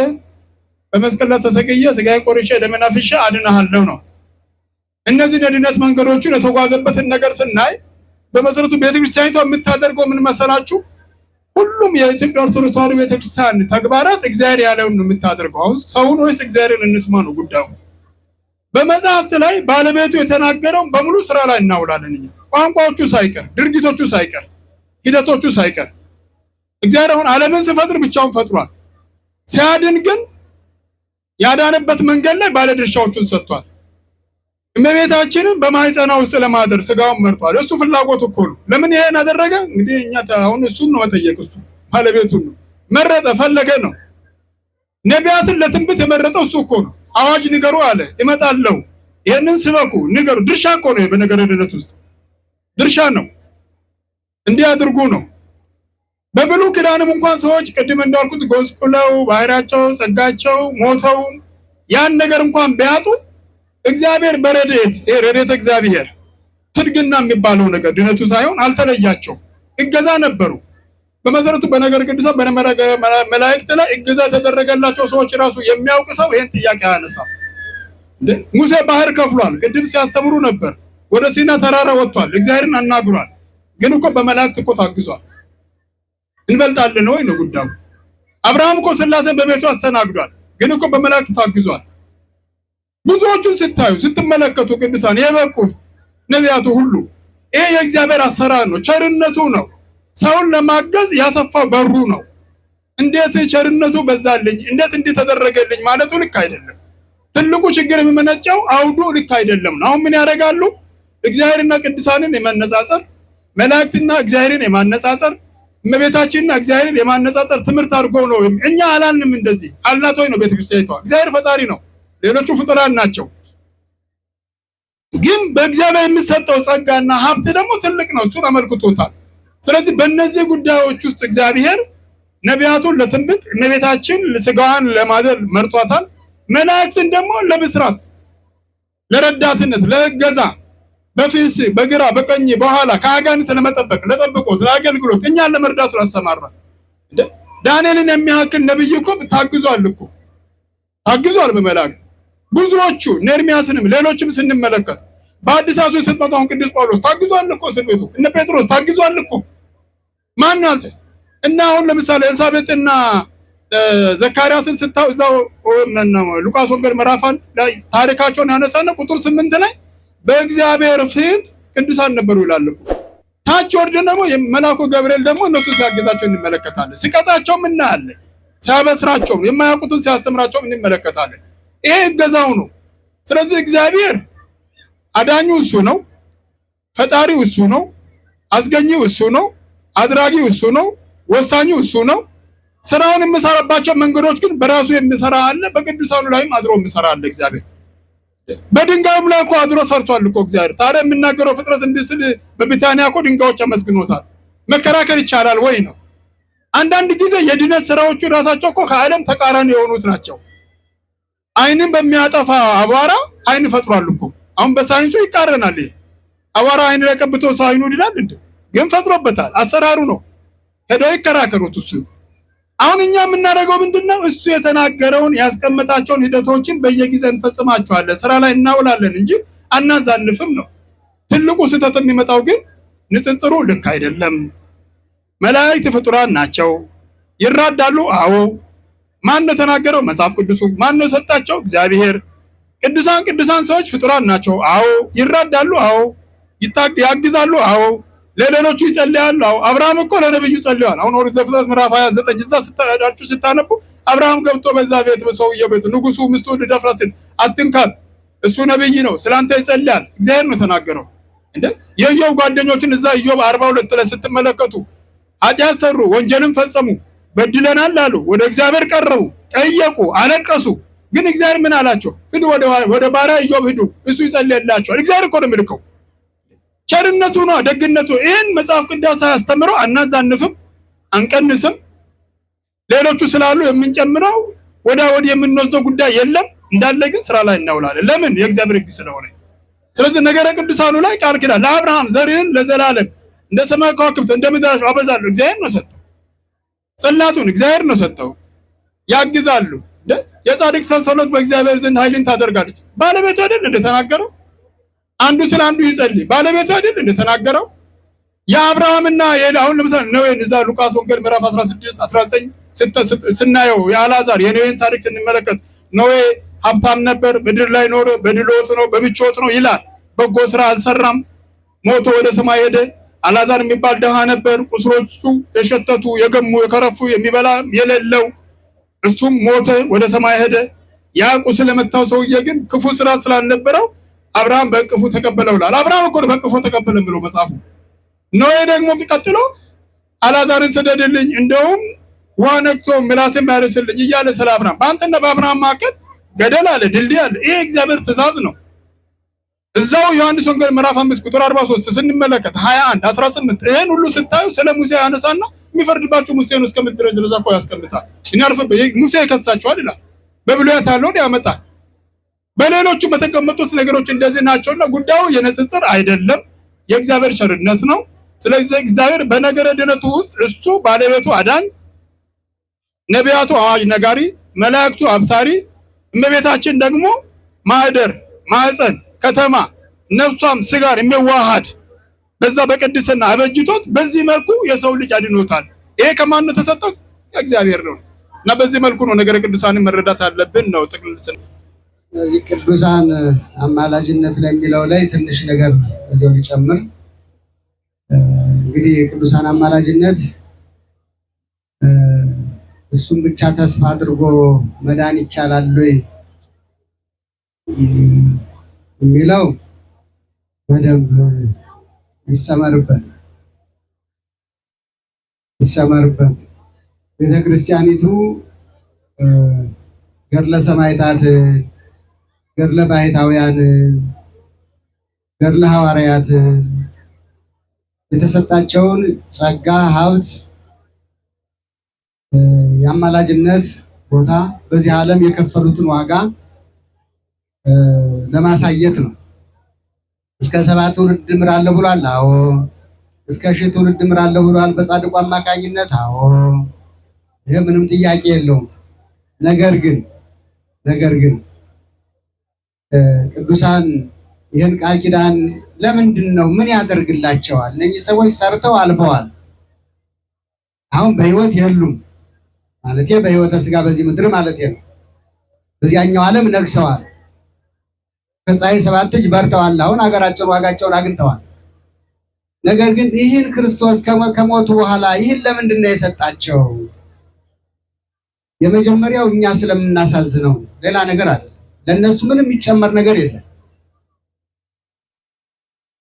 Speaker 1: በመስቀል ላይ ተሰቅዬ ስጋዬን ቆርጬ ደሜን አፍስሼ አድንሃለሁ ነው። እነዚህ የድነት መንገዶችን የተጓዘበትን ነገር ስናይ በመሰረቱ ቤተክርስቲያኒቷ የምታደርገው ምን መሰላችሁ? ሁሉም የኢትዮጵያ ኦርቶዶክስ ተዋሕዶ ቤተክርስቲያን ተግባራት እግዚአብሔር ያለውን ነው የምታደርገው። አሁን ሰውን ወይስ እግዚአብሔርን እንስማ ነው ጉዳዩ። በመጽሐፍት ላይ ባለቤቱ የተናገረውን በሙሉ ስራ ላይ እናውላለን እኛ ቋንቋዎቹ ሳይቀር ድርጊቶቹ ሳይቀር ሂደቶቹ ሳይቀር። እግዚአብሔር አሁን ዓለምን ሲፈጥር ብቻውን ፈጥሯል። ሲያድን ግን ያዳነበት መንገድ ላይ ባለድርሻዎቹን ሰጥቷል። እመቤታችንን በማህፀኗ ውስጥ ለማደር ስጋውን መርጧል። እሱ ፍላጎት እኮ ነው። ለምን ይሄን አደረገ? እንግዲህ እኛ አሁን እሱን ነው መጠየቅ። እሱ ባለቤቱን ነው መረጠ፣ ፈለገ ነው። ነቢያትን ለትንቢት የመረጠው እሱ እኮ ነው። አዋጅ ንገሩ አለ፣ እመጣለሁ፣ ይሄንን ስበኩ ንገሩ። ድርሻ እኮ ነው። በነገረ ድነት ውስጥ ድርሻ ነው። እንዲህ አድርጉ ነው። በብሉይ ኪዳንም እንኳን ሰዎች ቅድም እንዳልኩት ጎስቁለው ባህሪያቸው ጸጋቸው ሞተው ያን ነገር እንኳን ቢያጡ እግዚአብሔር በረድኤት ረድኤተ እግዚአብሔር ትድግና የሚባለው ነገር ድነቱ ሳይሆን አልተለያቸው እገዛ ነበሩ። በመሰረቱ በነገር ቅዱሳን በመላእክት ላይ እገዛ የተደረገላቸው ሰዎች ራሱ የሚያውቅ ሰው ይሄን ጥያቄ አያነሳም። ሙሴ ባህር ከፍሏል። ቅድም ሲያስተምሩ ነበር። ወደ ሲና ተራራ ወጥቷል። እግዚአብሔርን አናግሯል። ግን እኮ በመላእክት እኮ ታግዟል። እንበልጣለን ወይ ነው ጉዳዩ። አብርሃም እኮ ሥላሴን በቤቱ አስተናግዷል። ግን እኮ በመላእክት ታግዟል። ብዙዎቹን ስታዩ ስትመለከቱ ቅዱሳን የበቁት ነቢያቱ ሁሉ ይሄ የእግዚአብሔር አሰራር ነው፣ ቸርነቱ ነው። ሰውን ለማገዝ ያሰፋው በሩ ነው። እንዴት ቸርነቱ በዛልኝ፣ እንዴት እንዲህ ተደረገልኝ ማለቱ ልክ አይደለም። ትልቁ ችግር የሚመነጨው አውዱ ልክ አይደለም ነው። አሁን ምን ያደርጋሉ? እግዚአብሔርና ቅዱሳንን የማነጻጸር መላእክትና እግዚአብሔርን የማነጻጸር እመቤታችንና እግዚአብሔርን የማነጻጸር ትምህርት አድርገው ነው። እኛ አላልንም እንደዚህ አልናት ወይ ነው ቤተክርስቲያኒቷ። እግዚአብሔር ፈጣሪ ነው፣ ሌሎቹ ፍጡራን ናቸው። ግን በእግዚአብሔር የሚሰጠው ጸጋና ሀብት ደግሞ ትልቅ ነው። እሱን አመልክቶታል። ስለዚህ በእነዚህ ጉዳዮች ውስጥ እግዚአብሔር ነቢያቱን ለትንቢት እመቤታችን ስጋዋን ለማደር መርጧታል። መላእክትን ደግሞ ለብስራት፣ ለረዳትነት፣ ለእገዛ በፊት በግራ በቀኝ በኋላ ከአጋንንት ለመጠበቅ ለጠብቆት ለአገልግሎት እኛን ለመርዳቱ ያሰማራል። ዳንኤልን የሚያክል ነብይ እኮ ታግዟል እኮ ታግዟል በመላእክት ብዙዎቹ ኤርምያስንም ሌሎችም ስንመለከት በአዲሳቱ ስትመጣው ቅዱስ ጳውሎስ ታግዟል እኮ እስር ቤቱ እነ ጴጥሮስ ታግዟል እኮ ማን አለ እና አሁን ለምሳሌ ኤልሳቤጥና ዘካርያስን ስታው እዛው ሉቃስ ወንጌል ምዕራፍ ላይ ታሪካቸውን ያነሳና ቁጥር 8 ላይ በእግዚአብሔር ፊት ቅዱሳን ነበሩ ይላል እኮ። ታች ወርደን ደግሞ መልአኩ ገብርኤል ደግሞ እነሱ ሲያገዛቸው እንመለከታለን። ሲቀጣቸውም እናያለን። ሲያበስራቸው የማያውቁትን ሲያስተምራቸው እንመለከታለን። ይሄ እገዛው ነው። ስለዚህ እግዚአብሔር አዳኙ እሱ ነው፣ ፈጣሪው እሱ ነው፣ አስገኚው እሱ ነው፣ አድራጊው እሱ ነው፣ ወሳኙ እሱ ነው። ስራውን የሚሰራባቸው መንገዶች ግን በራሱ የሚሰራ አለ፣ በቅዱሳኑ ላይም አድሮ የሚሰራ አለ። እግዚአብሔር በድንጋዩም ላይ እኮ አድሮ ሰርቷል እኮ እግዚአብሔር። ታዲያ የምናገረው ፍጥረት እንዲስል በቢታንያ እኮ ድንጋዮች አመስግኖታል። መከራከር ይቻላል ወይ ነው? አንዳንድ ጊዜ የድነት ስራዎቹ ራሳቸው እኮ ከዓለም ተቃራኒ የሆኑት ናቸው። አይንን በሚያጠፋ አቧራ አይን ፈጥሯል እኮ። አሁን በሳይንሱ ይቃረናል። ይሄ አቧራ አይን ላይ ቀብቶ ሰው አይኑ ይላል እንዴ? ግን ፈጥሮበታል። አሰራሩ ነው። ሄደው ይከራከሩት እሱ አሁን እኛ የምናደርገው ምንድነው? እሱ የተናገረውን ያስቀመጣቸውን ሂደቶችን በየጊዜው እንፈጽማቸዋለን፣ ስራ ላይ እናውላለን እንጂ አናዛንፍም ነው። ትልቁ ስህተት የሚመጣው ግን ንጽጽሩ ልክ አይደለም። መላእክት ፍጡራን ናቸው። ይራዳሉ? አዎ። ማን ነው የተናገረው? መጽሐፍ ቅዱሱ። ማን ነው ሰጣቸው? እግዚአብሔር። ቅዱሳን ሰዎች ፍጡራን ናቸው። አዎ። ይራዳሉ? አዎ። ያግዛሉ? አዎ። ለሌሎቹ ይጸልያሉ? አዎ። አብርሃም እኮ ለነብዩ ጸልያል። አሁን ኦሪት ዘፍጥረት ምዕራፍ 29 እዛ ስታነቡ አብርሃም ገብቶ በዛ ቤት በሰውየው ቤት ንጉሱ ሚስቱን ሊደፍራት ሲል አትንካት፣ እሱ ነብይ ነው፣ ስላንተ ይጸልያል፣ እግዚአብሔር ነው ተናገረው። እንደ የኢዮብ ጓደኞችን እዛ ኢዮብ 42 ላይ ስትመለከቱ ኃጢአት ሰሩ፣ ወንጀልን ፈጸሙ፣ በድለናል አሉ፣ ወደ እግዚአብሔር ቀረቡ፣ ጠየቁ፣ አለቀሱ። ግን እግዚአብሔር ምን አላቸው? ሂዱ ወደ ባሪያ ኢዮብ ሂዱ፣ እሱ ይጸልይላቸዋል። እግዚአብሔር እኮ ነው የሚልከው። ቸርነቱ ነው፣ ደግነቱ። ይህን መጽሐፍ ቅዱስ ሳያስተምረው አናዛንፍም፣ አንቀንስም። ሌሎቹ ስላሉ የምንጨምረው ወዲህ የምንወስደው ጉዳይ የለም። እንዳለ ግን ስራ ላይ እናውላለን። ለምን? የእግዚአብሔር ሕግ ስለሆነ። ስለዚህ ነገረ ቅዱሳኑ ላይ ቃል ኪዳን ለአብርሃም ዘርህን ለዘላለም እንደ ሰማይ ከዋክብት እንደ ምድር አበዛለሁ እግዚአብሔር ነው ሰጠው። ጽላቱን እግዚአብሔር ነው ሰጠው። ያግዛሉ። የጻድቅ ሰንሰለት በእግዚአብሔር ዘንድ ኃይልን ታደርጋለች። ባለቤቱ አይደል እንደተናገረው? አንዱ ስለ አንዱ ይጸልይ። ባለቤቱ አይደል እንደተናገረው? የአብርሃምና አሁን ለምሳሌ ነዌን እዛ ሉቃስ ወንጌል ምዕራፍ 16 19 ስናየው የአልዓዛር የነዌን ታሪክ ስንመለከት ነዌ ሀብታም ነበር፣ ምድር ላይ ኖረ፣ በድሎት ነው በምቾት ነው ይላል። በጎ ስራ አልሰራም፣ ሞቶ ወደ ሰማይ ሄደ። አልዓዛር የሚባል ደሃ ነበር፣ ቁስሎቹ የሸተቱ የገሙ የከረፉ የሚበላ የሌለው፣ እሱም ሞተ፣ ወደ ሰማይ ሄደ። ያ ቁስል የመታው ሰውዬ ግን ክፉ ስራ ስላልነበረው አብርሃም በእቅፉ ተቀበለው ይላል። አብርሃም እኮ በእቅፉ ተቀበለ ብሎ መጽሐፉ። ኖዌ ደግሞ ቢቀጥሎ አልዓዛርን ስደድልኝ፣ እንደውም ውሃ ነክቶ ምላሴም ያርስልኝ እያለ ስለ አብርሃም በአንተና በአብርሃም መካከል ገደል አለ፣ ድልድይ አለ። ይሄ እግዚአብሔር ትእዛዝ ነው። እዛው ዮሐንስ ወንጌል ምዕራፍ 5 ቁጥር 43 ስንመለከት 21 18 ይሄን ሁሉ ስታዩ ስለ ሙሴ ያነሳና የሚፈርድባችሁ ሙሴ ነው እስከምል ድረስ ለዛቆ ያስቀምጣል። ሙሴ ይከሳቸዋል ይላል። በብሉያት ያለውን ያመጣል። በሌሎቹ በተቀመጡት ነገሮች እንደዚህ ናቸውና ጉዳዩ የንጽጽር አይደለም፣ የእግዚአብሔር ቸርነት ነው። ስለዚህ እግዚአብሔር በነገረ ድነቱ ውስጥ እሱ ባለቤቱ አዳኝ፣ ነቢያቱ አዋጅ ነጋሪ፣ መላእክቱ አብሳሪ፣ እመቤታችን ደግሞ ማህደር ማህፀን ከተማ ነፍሷም ስጋር የሚዋሃድ በዛ በቅድስና አበጅቶት በዚህ መልኩ የሰው ልጅ አድኖታል። ይሄ ከማን ነው ተሰጠው? ከእግዚአብሔር ነው። እና በዚህ መልኩ ነው ነገረ ቅዱሳንን መረዳት አለብን ነው ጥቅልል።
Speaker 2: እዚህ ቅዱሳን አማላጅነት ለሚለው ላይ ትንሽ ነገር እዚያው ሊጨምር። እንግዲህ የቅዱሳን አማላጅነት እሱም ብቻ ተስፋ አድርጎ መዳን ይቻላል ወይ የሚለው በደንብ ይሰመርበት። ቤተክርስቲያኒቱ ገድለ ሰማዕታት፣ ገድለ ባሕታውያን፣ ገድለ ሐዋርያት የተሰጣቸውን ጸጋ ሀብት የአማላጅነት ቦታ በዚህ ዓለም የከፈሉትን ዋጋ ለማሳየት ነው። እስከ 7 ትውልድ እምራለሁ ብሏል። አዎ። እስከ 1000 ትውልድ እምራለሁ ብሏል በጻድቁ አማካኝነት። አዎ። ይሄ ምንም ጥያቄ የለውም። ነገር ግን ቅዱሳን ይህን ቃል ኪዳን ለምንድን ነው ምን ያደርግላቸዋል? እነዚህ ሰዎች ሰርተው አልፈዋል። አሁን በህይወት የሉም ማለት በህይወተ ስጋ በዚህ ምድር ማለት ነው። በዚያኛው ዓለም ነግሰዋል። ከፀሐይ 7 እጅ በርተዋል። አሁን ሀገራቸውን ዋጋቸውን አግኝተዋል። ነገር ግን ይህን ክርስቶስ ከሞቱ በኋላ ይህን ለምንድን ነው የሰጣቸው? የመጀመሪያው እኛ ስለምናሳዝነው፣ ሌላ ነገር አለ። ለነሱ ምንም የሚጨመር ነገር የለም።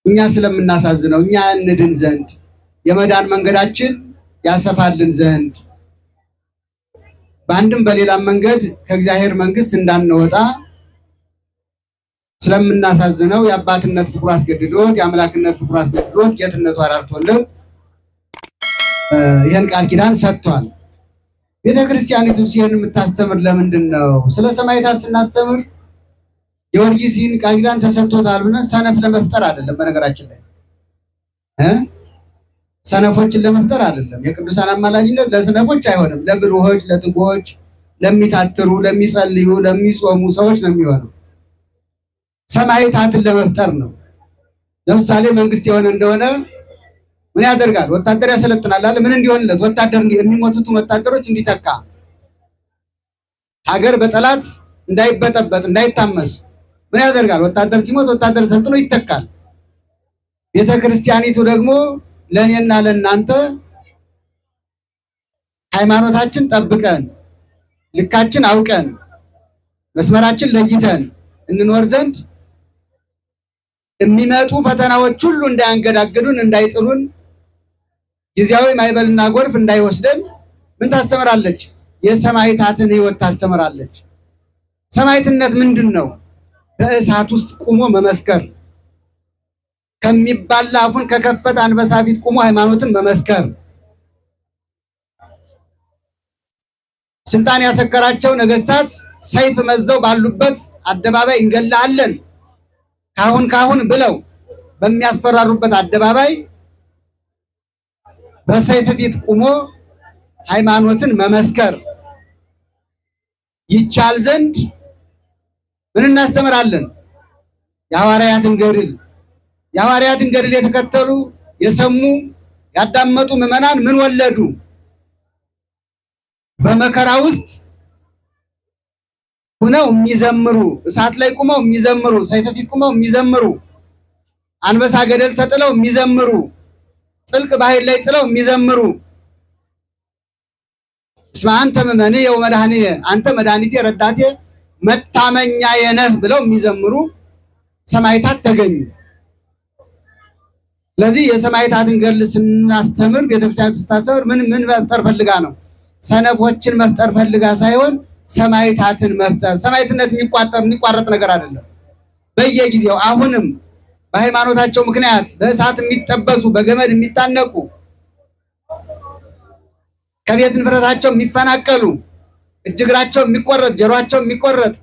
Speaker 2: እኛ ስለምናሳዝነው፣ እኛ እንድን ዘንድ የመዳን መንገዳችን ያሰፋልን ዘንድ በአንድም በሌላም መንገድ ከእግዚአብሔር መንግስት እንዳንወጣ ስለምናሳዝነው የአባትነት ፍቅሩ አስገድዶት የአምላክነት ፍቅሩ አስገድዶት ጌትነቱ አራርቶለት ይህን ቃል ኪዳን ሰጥቷል። ቤተክርስቲያኒቱ ሲሄን የምታስተምር ለምንድን ነው? ስለ ሰማዕታት ስናስተምር ጊዮርጊስ ይህን ቃል ኪዳን ተሰጥቶታል ብለን ሰነፍ ለመፍጠር አይደለም። በነገራችን ላይ ሰነፎችን ለመፍጠር አይደለም። የቅዱሳን አማላጅነት ለሰነፎች አይሆንም። ለብሩሆች፣ ለትጉዎች፣ ለሚታትሩ፣ ለሚጸልዩ፣ ለሚጾሙ ሰዎች ነው የሚሆነው። ሰማዕታትን ለመፍጠር ነው። ለምሳሌ መንግስት የሆነ እንደሆነ ምን ያደርጋል? ወታደር ያሰለጥናል አይደል? ምን እንዲሆንለት? ወታደር የሚሞቱትን ወታደሮች እንዲተካ፣ ሀገር በጠላት እንዳይበጠበጥ እንዳይታመስ ምን ያደርጋል? ወታደር ሲሞት ወታደር ሰልጥኖ ይተካል። ቤተክርስቲያኒቱ ደግሞ ለእኔና ለእናንተ ሃይማኖታችን ጠብቀን ልካችን አውቀን መስመራችን ለይተን እንኖር ዘንድ የሚመጡ ፈተናዎች ሁሉ እንዳያንገዳግዱን እንዳይጥሉን ጊዜያዊ ማይበልና ጎርፍ እንዳይወስደን ምን ታስተምራለች? የሰማዕታትን ሕይወት ታስተምራለች። ሰማዕትነት ምንድን ነው? በእሳት ውስጥ ቁሞ መመስከር፣ ከሚባላ አፉን ከከፈተ አንበሳ ፊት ቁሞ ሃይማኖትን መመስከር፣ ስልጣን ያሰከራቸው ነገስታት ሰይፍ መዘው ባሉበት አደባባይ እንገላለን ካሁን ብለው በሚያስፈራሩበት አደባባይ በሰይፍ ፊት ቁሞ ሃይማኖትን መመስከር ይቻል ዘንድ ምን እናስተምራለን? የሐዋርያትን ገድል የተከተሉ የሰሙ ያዳመጡ ምዕመናን ምን ወለዱ? በመከራ ውስጥ ሆነው የሚዘምሩ፣ እሳት ላይ ቁመው የሚዘምሩ፣ ሰይፍ ፊት ቁመው የሚዘምሩ፣ አንበሳ ገደል ተጥለው የሚዘምሩ፣ ጥልቅ ባህር ላይ ጥለው የሚዘምሩ እስመ አንተ መድኃኒየ ወመድኃኒየ፣ አንተ መድኃኒቴ ረዳቴ መታመኛዬ ነህ ብለው የሚዘምሩ ሰማዕታት ተገኙ። ስለዚህ የሰማዕታትን ገድል ስናስተምር ቤተክርስቲያኒቱ ስታስተምር ምን መፍጠር ፈልጋ ነው? ሰነፎችን መፍጠር ፈልጋ ሳይሆን ሰማዕታትን መፍጠር። ሰማዕትነት የሚቋረጥ ነገር አይደለም። በየጊዜው አሁንም በሃይማኖታቸው ምክንያት በእሳት የሚጠበሱ በገመድ የሚታነቁ ከቤት ንብረታቸው የሚፈናቀሉ እጅ እግራቸው የሚቆረጥ ጆሮአቸው የሚቆረጥ